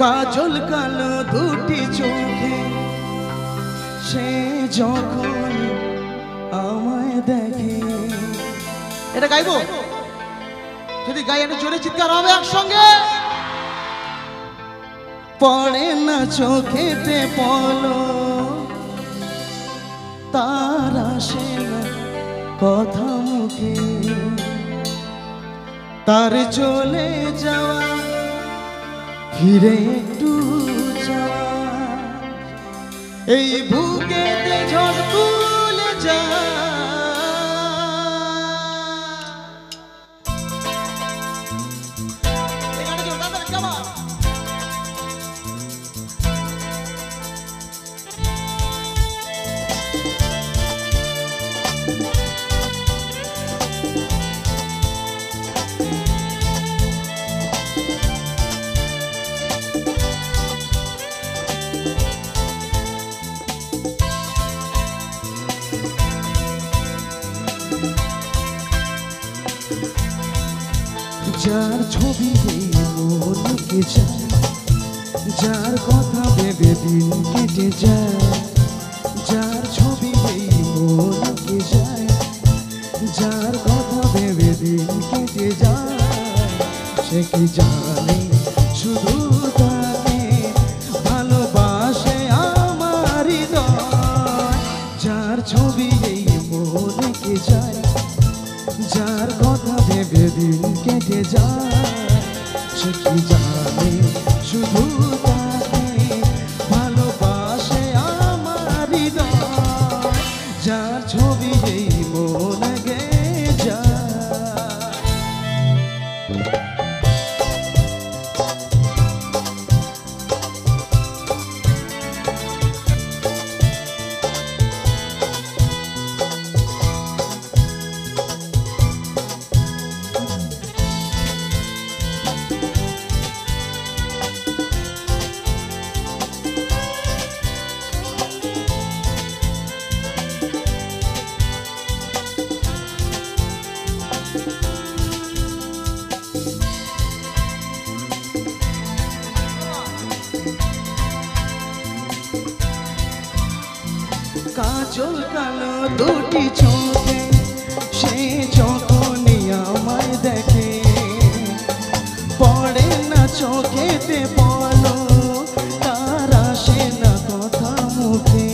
কাজল কালো দুটি চোখে সে যখন আমায় দেখে। এটা গাইবো? যদি গাই একটা জোরে চিৎকার হবে একসঙ্গে। পড়ে না চোখেতে পলক, তার আসে না কথা মুখে, তার চলে যাওয়া ফিরে একটু যাওয়া, এই বুকেতে ঝড় তুলে যায়। যার ছবি মনকে যায়, যার কথা ভেবে দিন কেটে যায়, যার ছবি মনকে যায়, যার কথা ভেবে দিন কেটে যায়, সে কি জানে শুধু তাকে ভালোবাসে আমার হৃদয়। যার ছবি মনকে যায়, যার কথা ভেবে দিন কেটে যায়, সে কি জানে শুধু তাকে ভালোবাসে আমার হৃদয়। যার ছবি মনে গেয়ে যায়। কাজল কালো দুটি চোখে সে যখনই আমায় দেখে, পড়ে না চোখেতে পলক, তার আসে না কথা মুখে,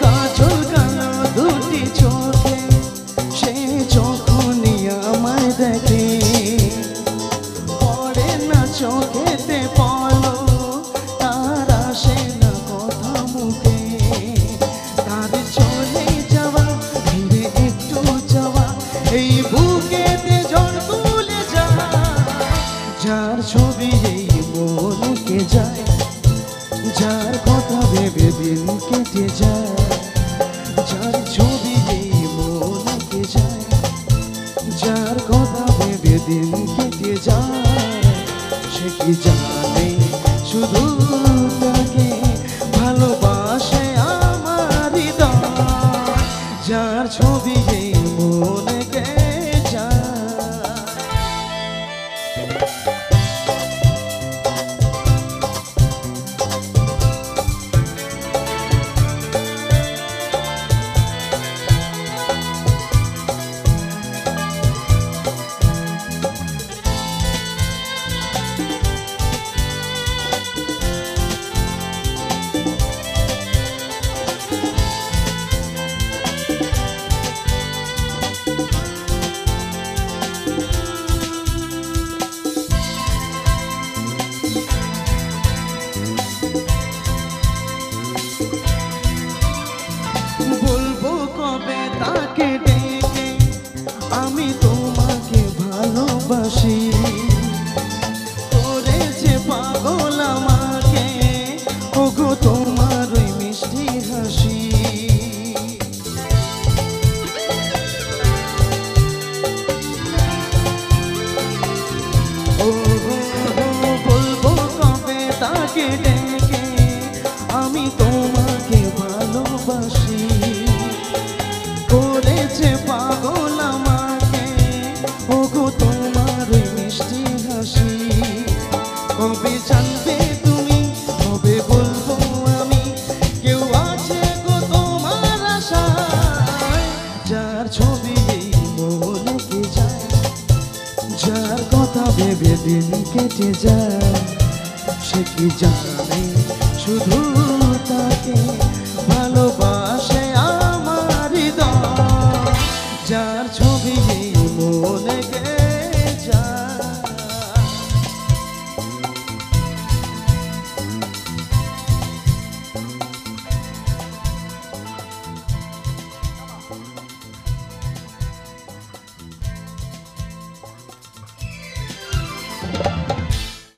কাজল কালো দুটি চোখে সে যখনই আমায় দেখে, চোখেতে পলক, তার আসে না কথা মুখে, তার চলে যাওয়া ফিরে একটু যাওয়া, এই বুকেতে ঝড় তুলে যায়। যার ছবি মনকে যায়, যার কথা ভেবে দিন কেটে যায়, যার ছবি মনকে যায়, যার কথা ভেবে দিন কেটে যায়, সে কি জানে শুধু তাকে ভালোবাসে আমার হৃদয়। যার ছবি মনে গেয়ে যায়। বলবো কবে তাকে ডেকে আমি তোমাকে ভালোবাসি, করে যে পাগল আমাকে ওগো তোমার ওই মিষ্টি হাসি। বলবো কবে তাকে ডেকে আমি তোমাকে ভালোবাসি, দিন কেটে যায়, সে কি জানে